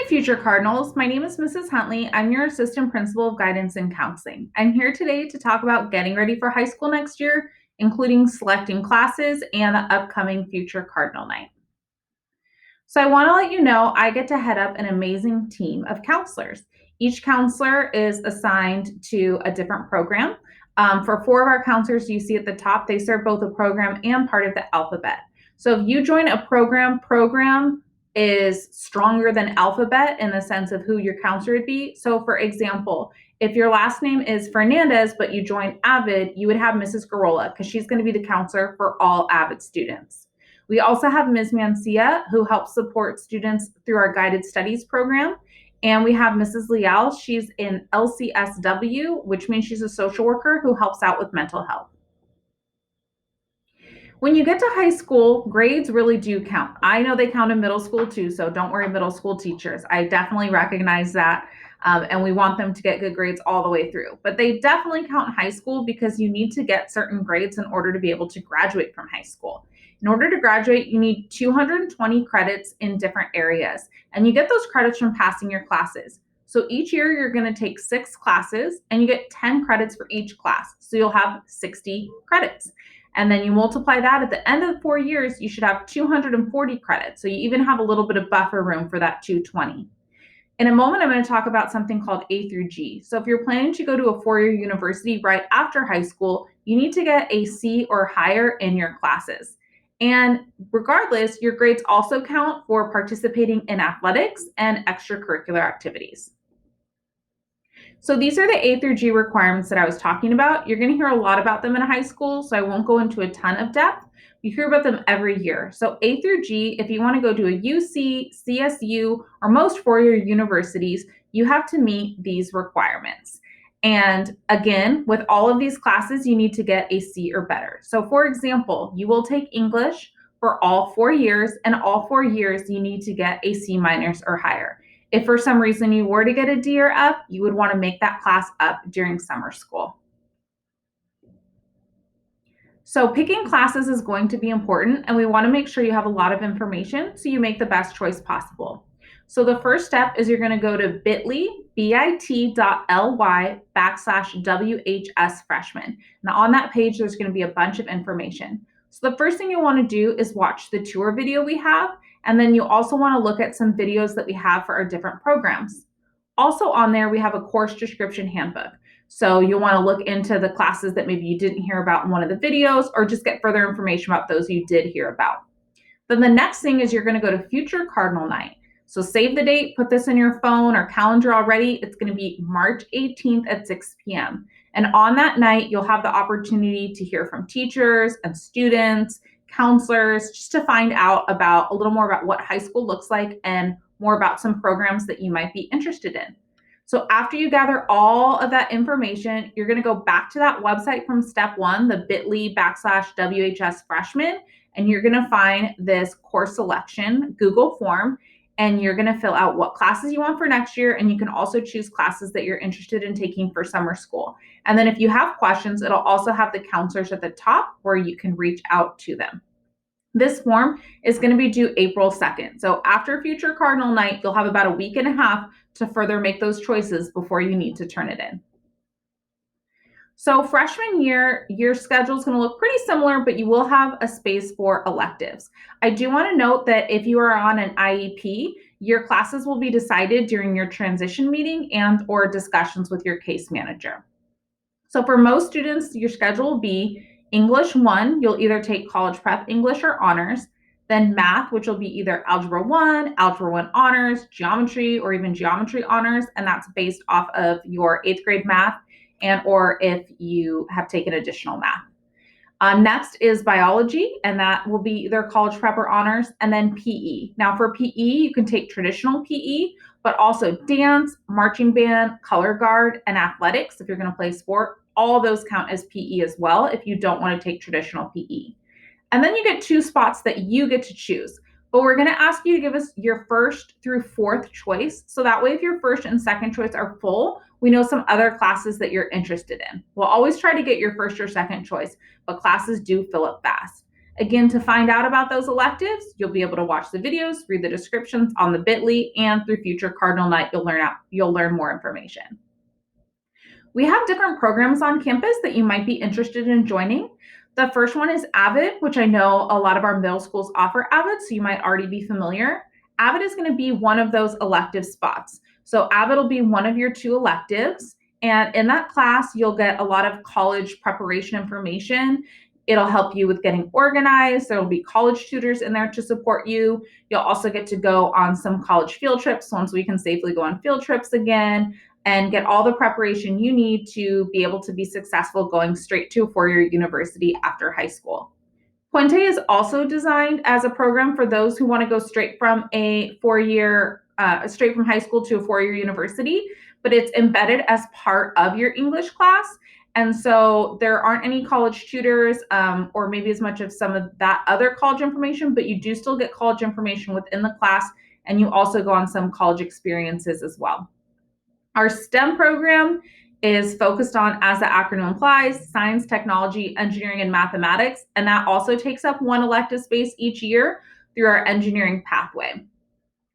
Hi, future Cardinals. My name is Mrs. Huntley. I'm your Assistant Principal of Guidance and Counseling. I'm here today to talk about getting ready for high school next year, including selecting classes and the upcoming Future Cardinal Night. So I want to let you know I get to head up an amazing team of counselors. Each counselor is assigned to a different program. For four of our counselors you see at the top, they serve both a program and part of the alphabet. So if you join a program is stronger than alphabet in the sense of who your counselor would be. So for example, if your last name is Fernandez, but you join Avid, you would have Mrs. Garola because she's going to be the counselor for all Avid students. We also have Ms. Mancia, who helps support students through our guided studies program. And we have Mrs. Leal. She's in LCSW, which means she's a social worker who helps out with mental health. When you get to high school, grades really do count. I know they count in middle school too, so don't worry, middle school teachers. I definitely recognize that, and we want them to get good grades all the way through. But they definitely count in high school because you need to get certain grades in order to be able to graduate from high school. In order to graduate, you need 220 credits in different areas, and you get those credits from passing your classes. So each year you're going to take 6 classes and you get 10 credits for each class. So you'll have 60 credits. And then you multiply that at the end of the 4 years, you should have 240 credits. So you even have a little bit of buffer room for that 220. In a moment, I'm going to talk about something called A through G. So if you're planning to go to a 4-year university right after high school, you need to get a C or higher in your classes. And regardless, your grades also count for participating in athletics and extracurricular activities. So these are the A through G requirements that I was talking about. You're going to hear a lot about them in high school, so I won't go into a ton of depth. You hear about them every year. So A through G, if you want to go to a UC, CSU, or most 4-year universities, you have to meet these requirements. And again, with all of these classes, you need to get a C or better. So for example, you will take English for all 4 years, and all 4 years you need to get a C minus or higher. If for some reason you were to get a D or F, you would want to make that class up during summer school. So picking classes is going to be important, and we want to make sure you have a lot of information so you make the best choice possible. So the first step is you're going to go to bit.ly/WHS Freshmen. Now on that page, there's going to be a bunch of information. So the first thing you want to do is watch the tour video we have, and then you also want to look at some videos that we have for our different programs. Also on there, we have a course description handbook. So you'll want to look into the classes that maybe you didn't hear about in one of the videos, or just get further information about those you did hear about. Then the next thing is you're going to go to Future Cardinal Night. So save the date, put this in your phone or calendar already. It's going to be March 18th at 6 p.m. And on that night, you'll have the opportunity to hear from teachers and students, counselors, just to find out about a little more about what high school looks like and more about some programs that you might be interested in. So after you gather all of that information, you're going to go back to that website from step 1, the bit.ly/WHS Freshmen, and you're going to find this course selection Google form, and you're going to fill out what classes you want for next year, and you can also choose classes that you're interested in taking for summer school. And then if you have questions, it'll also have the counselors at the top where you can reach out to them. This form is going to be due April 2nd. So after Future Cardinal Night, you'll have about a week and a half to further make those choices before you need to turn it in. So freshman year, your schedule is going to look pretty similar, but you will have a space for electives. I do want to note that if you are on an IEP, your classes will be decided during your transition meeting and or discussions with your case manager. So for most students, your schedule will be English 1, you'll either take college prep English or honors, then math, which will be either Algebra 1, Algebra 1 honors, geometry, or even geometry honors, and that's based off of your 8th grade math and or if you have taken additional math. Next is biology, and that will be either college prep or honors, and then PE. Now for PE, you can take traditional PE, but also dance, marching band, color guard, and athletics if you're going to play sport. All those count as PE as well if you don't want to take traditional PE. And then you get 2 spots that you get to choose. But we're going to ask you to give us your first through 4th choice. So that way, if your first and second choice are full, we know some other classes that you're interested in. We'll always try to get your first or second choice, but classes do fill up fast. Again, to find out about those electives, you'll be able to watch the videos, read the descriptions on the bit.ly, and through future Cardinal Night, you'll learn more information. We have different programs on campus that you might be interested in joining. The first one is AVID, which I know a lot of our middle schools offer AVID, so you might already be familiar. AVID is going to be one of those elective spots. So AVID will be one of your 2 electives, and in that class, you'll get a lot of college preparation information. It'll help you with getting organized. There will be college tutors in there to support you. You'll also get to go on some college field trips once we can safely go on field trips again, and get all the preparation you need to be able to be successful going straight to a 4-year university after high school. Puente is also designed as a program for those who want to go straight from a 4-year, straight from high school to a 4-year university, but it's embedded as part of your English class. And so there aren't any college tutors or maybe as much of some of that other college information, but you do still get college information within the class, and you also go on some college experiences as well. Our STEM program is focused on, as the acronym implies, science, technology, engineering, and mathematics, and that also takes up 1 elective space each year through our engineering pathway.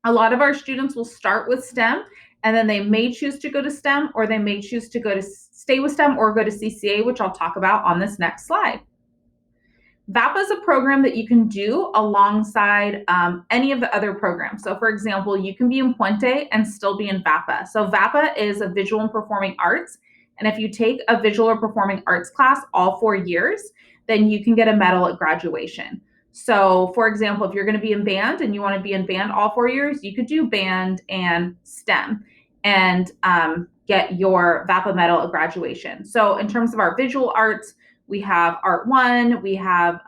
A lot of our students will start with STEM, and then they may choose to go to STEM, or they may choose to go to stay with STEM or go to CCA, which I'll talk about on this next slide. VAPA is a program that you can do alongside any of the other programs. So for example, you can be in Puente and still be in VAPA. So VAPA is a visual and performing arts. And if you take a visual or performing arts class all 4 years, then you can get a medal at graduation. So for example, if you're going to be in band and you want to be in band all 4 years, you could do band and STEM and get your VAPA medal at graduation. So in terms of our visual arts, we have Art 1, we have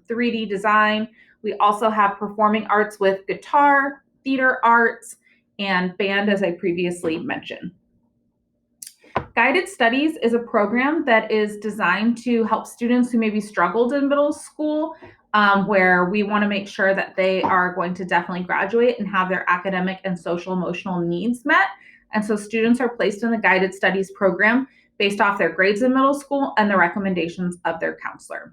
3D design. We also have performing arts with guitar, theater arts, and band, as I previously mentioned. Guided Studies is a program that is designed to help students who maybe struggled in middle school, where we want to make sure that they are going to definitely graduate and have their academic and social emotional needs met. And so students are placed in the Guided Studies program based off their grades in middle school and the recommendations of their counselor.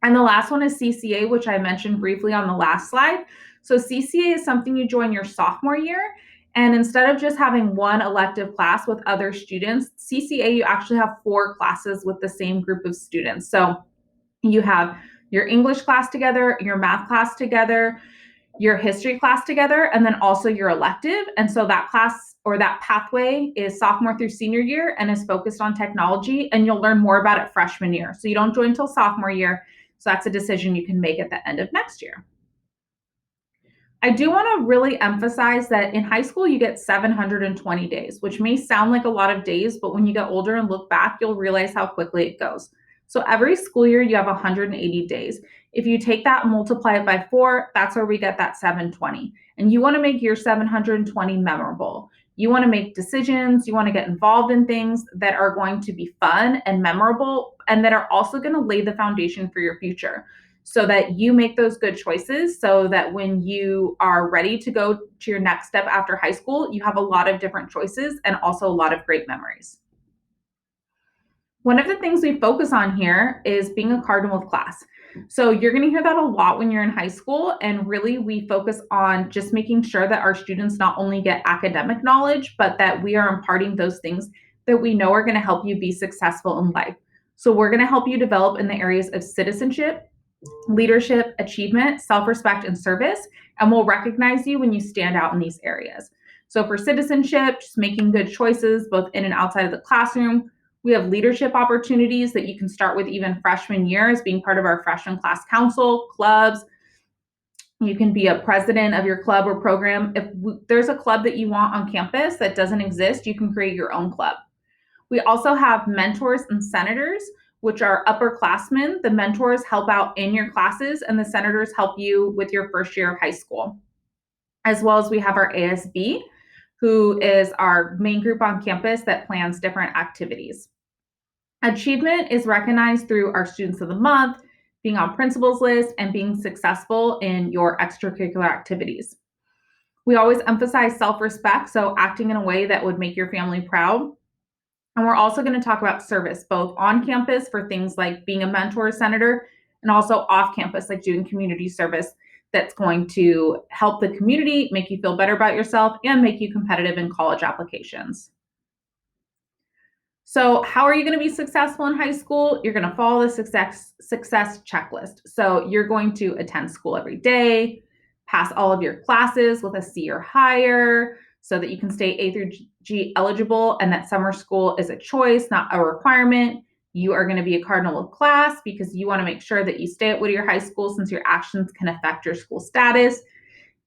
And the last one is CCA, which I mentioned briefly on the last slide. So CCA is something you join your sophomore year. And instead of just having 1 elective class with other students, CCA, you actually have 4 classes with the same group of students. So you have your English class together, your math class together, your history class together, and then also your elective. And so that class or that pathway is sophomore through senior year and is focused on technology, and you'll learn more about it freshman year. So you don't join until sophomore year. So that's a decision you can make at the end of next year. I do want to really emphasize that in high school, you get 720 days, which may sound like a lot of days, but when you get older and look back, you'll realize how quickly it goes. So every school year, you have 180 days. If you take that and multiply it by 4, that's where we get that 720. And you want to make your 720 memorable. You want to make decisions, you want to get involved in things that are going to be fun and memorable, and that are also going to lay the foundation for your future, so that you make those good choices, so that when you are ready to go to your next step after high school, you have a lot of different choices and also a lot of great memories. One of the things we focus on here is being a cardinal of class. So you're going to hear that a lot when you're in high school, and really we focus on just making sure that our students not only get academic knowledge, but that we are imparting those things that we know are going to help you be successful in life. So we're going to help you develop in the areas of citizenship, leadership, achievement, self-respect, and service, and we'll recognize you when you stand out in these areas. So for citizenship, just making good choices both in and outside of the classroom. We have leadership opportunities that you can start with even freshman year as being part of our freshman class council, clubs. You can be a president of your club or program. If there's a club that you want on campus that doesn't exist, you can create your own club. We also have mentors and senators, which are upperclassmen. The mentors help out in your classes, and the senators help you with your first year of high school. As well as we have our ASB, who is our main group on campus that plans different activities. Achievement is recognized through our Students of the Month, being on principal's list, and being successful in your extracurricular activities. We always emphasize self-respect, so acting in a way that would make your family proud. And we're also going to talk about service, both on campus for things like being a mentor or senator, and also off campus, like doing community service that's going to help the community, make you feel better about yourself, and make you competitive in college applications. So, how are you going to be successful in high school? You're going to follow the success checklist. So, you're going to attend school every day, pass all of your classes with a C or higher so that you can stay A through G eligible and that summer school is a choice, not a requirement. You are going to be a cardinal of class because you want to make sure that you stay at Whittier High School since your actions can affect your school status.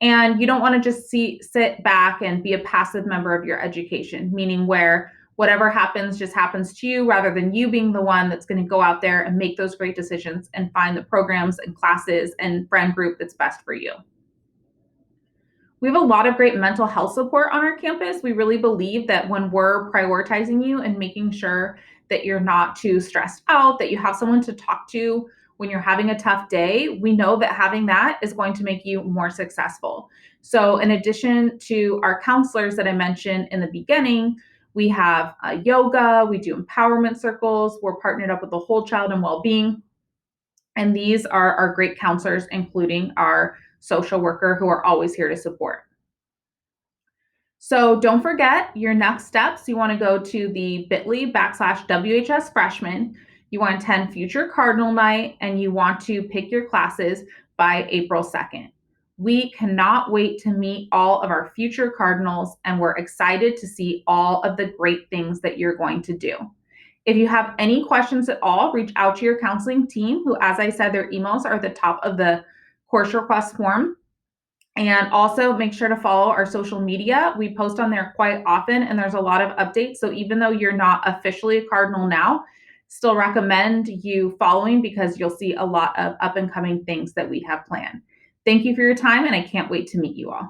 And you don't want to just sit back and be a passive member of your education, meaning where whatever happens just happens to you rather than you being the one that's going to go out there and make those great decisions and find the programs and classes and friend group that's best for you. We have a lot of great mental health support on our campus. We really believe that when we're prioritizing you and making sure that you're not too stressed out, that you have someone to talk to when you're having a tough day, we know that having that is going to make you more successful. So, in addition to our counselors that I mentioned in the beginning, we have yoga, we do empowerment circles, we're partnered up with the Whole Child and Wellbeing. And these are our great counselors, including our social worker, who are always here to support. So don't forget your next steps. You want to go to the bit.ly/WHS Freshmen. You want to attend Future Cardinal Night, and you want to pick your classes by April 2nd. We cannot wait to meet all of our future Cardinals, and we're excited to see all of the great things that you're going to do. If you have any questions at all, reach out to your counseling team, who, as I said, their emails are at the top of the course request form. And also make sure to follow our social media. We post on there quite often, and there's a lot of updates. So even though you're not officially a Cardinal now, still recommend you following because you'll see a lot of up and coming things that we have planned. Thank you for your time, and I can't wait to meet you all.